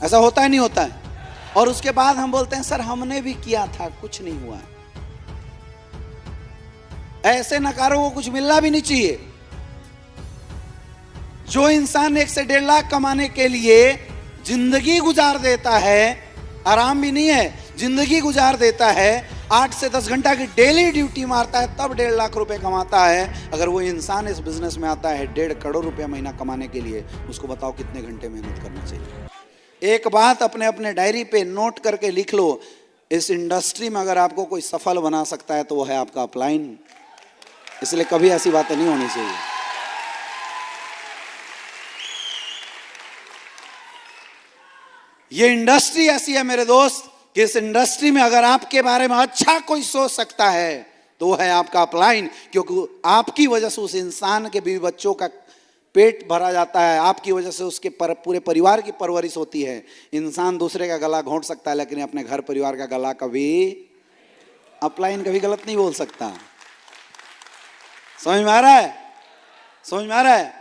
ऐसा होता है नहीं होता है? और उसके बाद हम बोलते हैं सर हमने भी किया था, कुछ नहीं हुआ। ऐसे नकारों को कुछ मिलना भी नहीं चाहिए। जो इंसान 1 से 1.5 लाख कमाने के लिए जिंदगी गुजार देता है, आराम भी नहीं है, जिंदगी गुजार देता है, 8 से 10 घंटा की डेली ड्यूटी मारता है, तब 1.5 लाख रुपए कमाता है। अगर वो इंसान इस बिजनेस में आता है 1.5 करोड़ रुपए महीना कमाने के लिए, उसको बताओ कितने घंटे मेहनत करना चाहिए। एक बात अपने अपने डायरी पे नोट करके लिख लो, इस इंडस्ट्री में अगर आपको कोई सफल बना सकता है तो वो है आपका अपलाइन। इसलिए कभी ऐसी बातें नहीं होनी चाहिए। ये इंडस्ट्री ऐसी है मेरे दोस्त कि इस इंडस्ट्री में अगर आपके बारे में अच्छा कोई सोच सकता है तो वो है आपका अपलाइन, क्योंकि आपकी वजह से उस इंसान के बीवी बच्चों का पेट भरा जाता है, आपकी वजह से उसके पूरे परिवार की परवरिश होती है। इंसान दूसरे का गला घोंट सकता है लेकिन अपने घर परिवार का गला कभी, अपलाइन कभी गलत नहीं बोल सकता। समझ में आ रहा है? समझ में आ रहा है?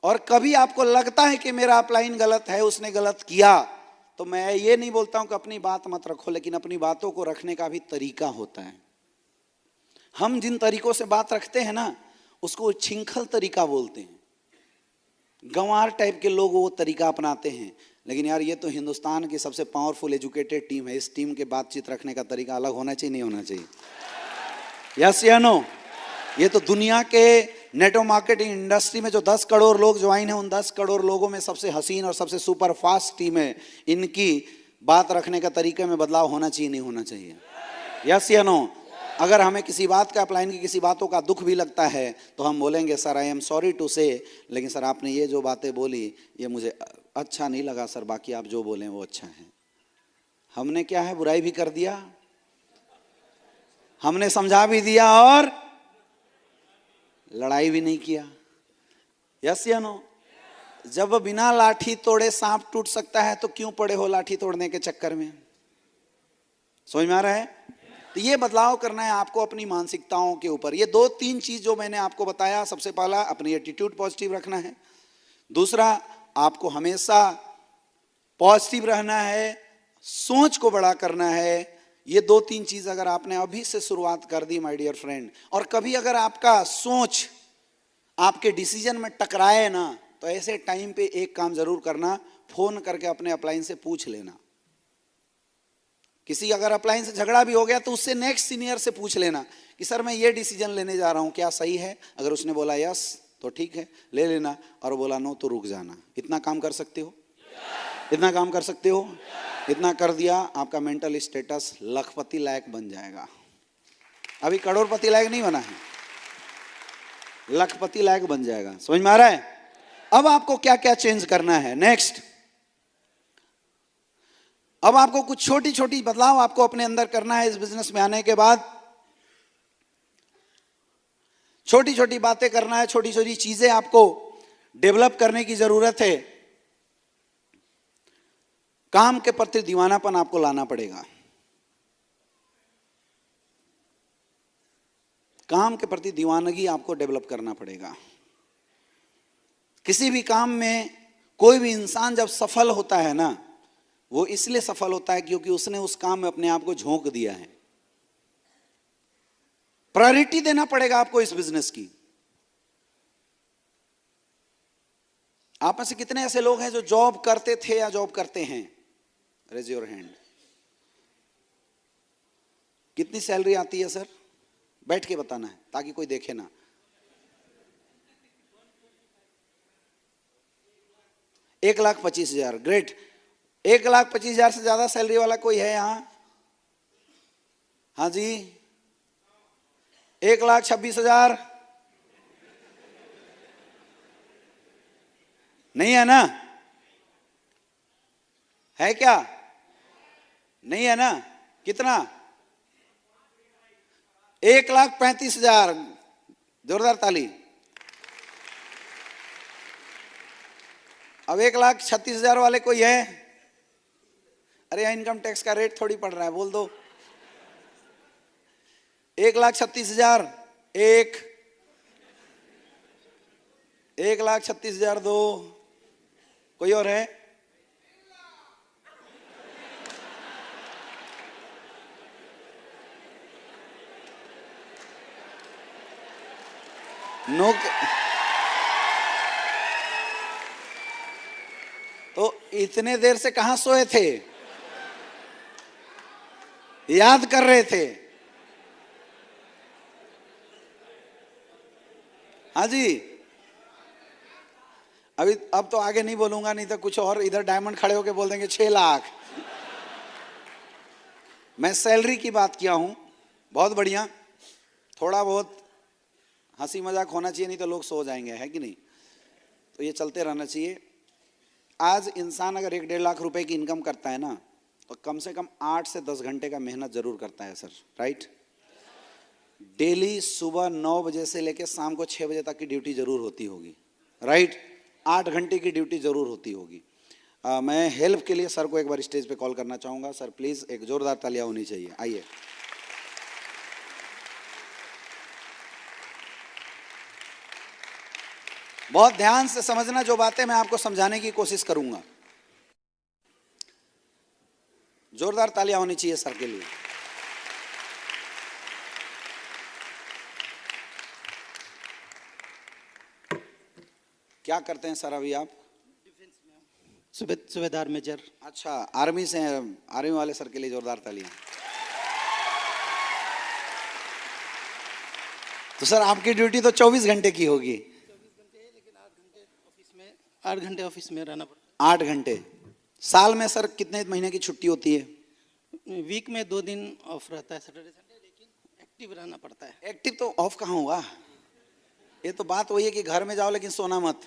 और कभी आपको लगता है कि मेरा अपलाइन गलत है, उसने गलत किया, तो मैं ये नहीं बोलता हूं कि अपनी बात मत रखो, लेकिन अपनी बातों को रखने का भी तरीका होता है। हम जिन तरीकों से बात रखते हैं ना, उसको छिंखल तरीका बोलते हैं। गंवार टाइप के लोग वो तरीका अपनाते हैं, लेकिन यार ये तो हिंदुस्तान की सबसे पावरफुल एजुकेटेड टीम है, इस टीम के बातचीत रखने का तरीका अलग होना चाहिए, नहीं होना चाहिए? यस या नो? ये तो दुनिया के नेटवर्क मार्केटिंग इंडस्ट्री में जो 10 करोड़ लोग ज्वाइन है, उन 10 करोड़ लोगों में सबसे हसीन और सबसे सुपर फास्ट टीम है। इनकी बात रखने का तरीके में बदलाव होना चाहिए, नहीं होना चाहिए? यस या नो? अगर हमें किसी बात का, अपलाइन की किसी बातों का दुख भी लगता है तो हम बोलेंगे sir I am sorry to say, लेकिन सर आपने ये जो बातें बोली ये मुझे अच्छा नहीं लगा सर, बाकी आप जो बोलें वो अच्छा है। हमने क्या है, बुराई भी कर दिया, हमने समझा भी दिया और लड़ाई भी नहीं किया। यस या नो? जब बिना लाठी तोड़े सांप टूट सकता है तो क्यों पड़े हो लाठी तोड़ने के चक्कर में? समझ में आ रहा है? तो ये बदलाव करना है आपको अपनी मानसिकताओं के ऊपर। ये 2-3 चीज जो मैंने आपको बताया, सबसे पहला अपनी एटीट्यूड पॉजिटिव रखना है, दूसरा आपको हमेशा पॉजिटिव रहना है, सोच को बड़ा करना है। ये 2-3 चीज अगर आपने अभी से शुरुआत कर दी माय डियर फ्रेंड, और कभी अगर आपका सोच आपके डिसीजन में टकराए ना, तो ऐसे टाइम पे एक काम जरूर करना, फोन करके अपने अपलाइन से पूछ लेना। किसी अगर अपलाइन से झगड़ा भी हो गया तो उससे नेक्स्ट सीनियर से पूछ लेना कि सर मैं ये डिसीजन लेने जा रहा हूं, क्या सही है? अगर उसने बोला यस तो ठीक है ले लेना, और बोला नो तो रुक जाना। इतना काम कर सकते हो? इतना काम कर सकते हो? इतना कर दिया, आपका मेंटल स्टेटस लखपति लायक बन जाएगा। अभी करोड़पति लायक नहीं बना है, लखपति लायक बन जाएगा। समझ में आ रहा है? अब आपको क्या क्या चेंज करना है नेक्स्ट? अब आपको कुछ छोटी छोटी बदलाव आपको अपने अंदर करना है। इस बिजनेस में आने के बाद छोटी छोटी बातें करना है, छोटी छोटी चीजें आपको डेवलप करने की जरूरत है। काम के प्रति दीवानापन आपको लाना पड़ेगा। काम के प्रति दीवानगी आपको डेवलप करना पड़ेगा। किसी भी काम में कोई भी इंसान जब सफल होता है ना, वो इसलिए सफल होता है क्योंकि उसने उस काम में अपने आप को झोंक दिया है। प्रायोरिटी देना पड़ेगा आपको इस बिजनेस की। आप में से कितने ऐसे लोग हैं जो जॉब करते थे या जॉब करते हैं? Raise your hand. कितनी सैलरी आती है सर? बैठ के बताना है ताकि कोई देखे ना। 1,25,000। ग्रेट। 1,25,000 से ज्यादा सैलरी वाला कोई है यहां? हाँ जी। 1,26,000 नहीं है ना? है क्या? नहीं है ना? कितना? 1,35,000। जोरदार ताली। अब 1,36,000 वाले कोई है? अरे यहाँ इनकम टैक्स का रेट थोड़ी पड़ रहा है, बोल दो। 1,36,000 एक, 1,36,000 दो, कोई और है? तो इतने देर से कहां सोए थे? याद कर रहे थे? हाँ जी। अब तो आगे नहीं बोलूंगा, नहीं तो कुछ और इधर डायमंड खड़े होके बोल देंगे 6 लाख। मैं सैलरी की बात किया हूं, बहुत बढ़िया। थोड़ा बहुत हंसी मजाक होना चाहिए, नहीं तो लोग सो जाएंगे, है कि नहीं? तो ये चलते रहना चाहिए। आज इंसान अगर 1-1.5 लाख रुपए की इनकम करता है ना, तो कम से कम 8 से 10 घंटे का मेहनत जरूर करता है सर, राइट? डेली सुबह 9 बजे से लेकर शाम को 6 बजे तक की ड्यूटी जरूर होती होगी, राइट? 8 घंटे की ड्यूटी जरूर होती होगी। मैं हेल्प के लिए सर को एक बार स्टेज पे कॉल करना चाहूंगा। सर प्लीज, एक जोरदार तालियां होनी चाहिए, आइए। बहुत ध्यान से समझना जो बातें मैं आपको समझाने की कोशिश करूंगा। जोरदार तालियां होनी चाहिए सर के लिए। क्या करते हैं सर अभी आप? सूबेदार मेजर। अच्छा, आर्मी से हैं। आर्मी वाले सर के लिए जोरदार तालियां। तो सर आपकी ड्यूटी तो 24 घंटे की होगी। 24 घंटे है, लेकिन 8 घंटे ऑफिस में रहना पड़ता है। 8 घंटे। साल में सर कितने महीने की छुट्टी होती है? वीक में 2 दिन ऑफ रहता है, सैटरडे संडे, लेकिन एक्टिव रहना पड़ता है। एक्टिव तो ऑफ कहाँ हुआ? ये तो बात वही है कि घर में जाओ लेकिन सोना मत।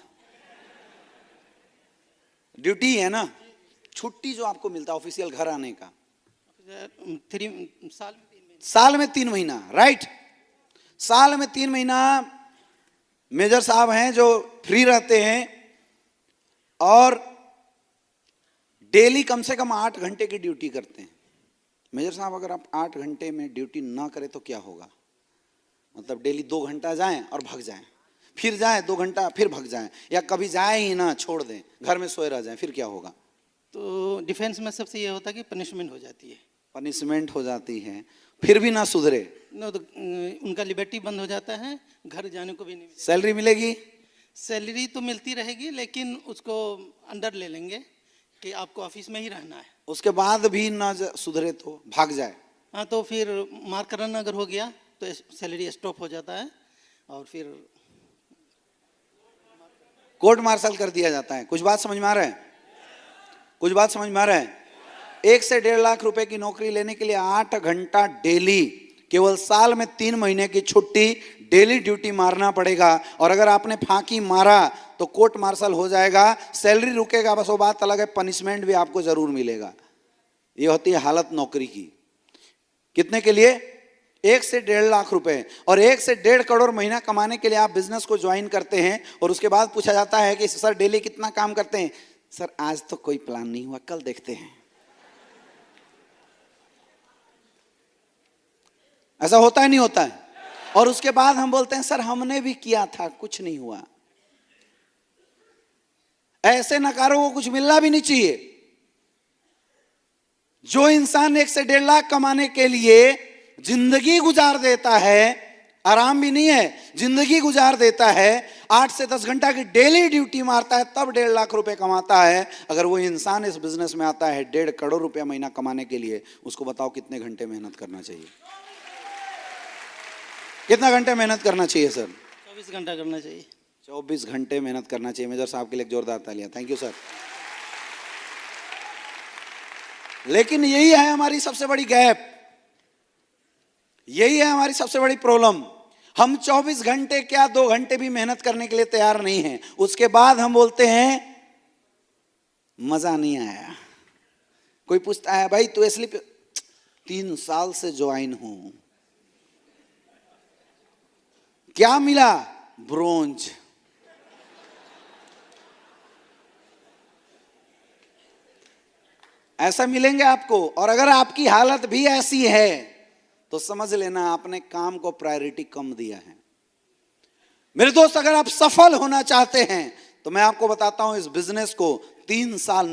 ड्यूटी है ना। छुट्टी जो आपको मिलता है ऑफिशियल घर आने का, साल में 3 महीना, राइट? साल में 3 महीना मेजर साहब हैं जो फ्री रहते हैं, और डेली कम से कम 8 घंटे की ड्यूटी करते हैं। मेजर साहब, अगर आप 8 घंटे में ड्यूटी ना करें तो क्या होगा? मतलब डेली 2 घंटा जाएं और भाग जाएं, फिर जाएं 2 घंटा फिर भाग जाएं, या कभी जाएं ही ना, छोड़ दें, घर में सोए रह जाएं, फिर क्या होगा? तो डिफेंस में सबसे ये होता है कि पनिशमेंट हो जाती है। पनिशमेंट हो जाती है, फिर भी ना सुधरे नो, तो उनका लिबर्टी बंद हो जाता है, घर जाने को भी नहीं मिलेगा। सैलरी मिलेगी? सैलरी तो मिलती रहेगी, लेकिन उसको अंडर ले लेंगे कि आपको ऑफिस में ही रहना है। उसके बाद भी ना सुधरे तो भाग जाए। हाँ, तो फिर मार्क रन अगर हो गया तो सैलरी स्टॉप हो जाता है, और फिर कोर्ट मार्शल कर दिया जाता है। कुछ बात समझ में आ रहा है? कुछ बात समझ में आ रहा है? 1 से 1.5 लाख रुपए की नौकरी लेने के लिए 8 घंटा डेली, केवल साल में 3 महीने की छुट्टी, डेली ड्यूटी मारना पड़ेगा। और अगर आपने फांकी मारा तो कोर्ट मार्शल हो जाएगा, सैलरी रुकेगा, बस वो बात अलग है, पनिशमेंट भी आपको जरूर मिलेगा। ये होती है हालत नौकरी की। कितने के लिए? 1 से 1.5 लाख रुपए, और 1 से 1.5 करोड़ महीना कमाने के लिए आप बिजनेस को ज्वाइन करते हैं। और उसके बाद पूछा जाता है कि सर डेली कितना काम करते हैं? सर आज तो कोई प्लान नहीं हुआ, कल देखते हैं। ऐसा होता है नहीं होता है? और उसके बाद हम बोलते हैं सर हमने भी किया था, कुछ नहीं हुआ। ऐसे नकारों को कुछ मिलना भी नहीं चाहिए। जो इंसान 1 से 1.5 लाख कमाने के लिए जिंदगी गुजार देता है, आराम भी नहीं है, जिंदगी गुजार देता है, 8 से 10 घंटा की डेली ड्यूटी मारता है, तब 1.5 लाख रुपए कमाता है। अगर वो इंसान इस बिजनेस में आता है 1.5 करोड़ रुपया महीना कमाने के लिए, उसको बताओ कितने घंटे मेहनत करना चाहिए? कितना घंटे मेहनत करना चाहिए सर? 24 घंटा करना चाहिए। 24 घंटे मेहनत करना चाहिए। मेजर साहब के लिए जोरदार तालियां। Thank you sir. लेकिन यही है हमारी सबसे बड़ी गैप, यही है हमारी सबसे बड़ी प्रॉब्लम। हम 24 घंटे क्या 2 घंटे भी मेहनत करने के लिए तैयार नहीं हैं। उसके बाद हम बोलते हैं मजा नहीं आया। कोई पूछता है भाई तू इसलिए 3 साल से ज्वाइन हूं, क्या मिला? ब्रोंज। ऐसा मिलेंगे आपको। और अगर आपकी हालत भी ऐसी है तो समझ लेना आपने काम को प्रायोरिटी कम दिया है। मेरे दोस्त, अगर आप सफल होना चाहते हैं तो मैं आपको बताता हूं, इस बिजनेस को 3 साल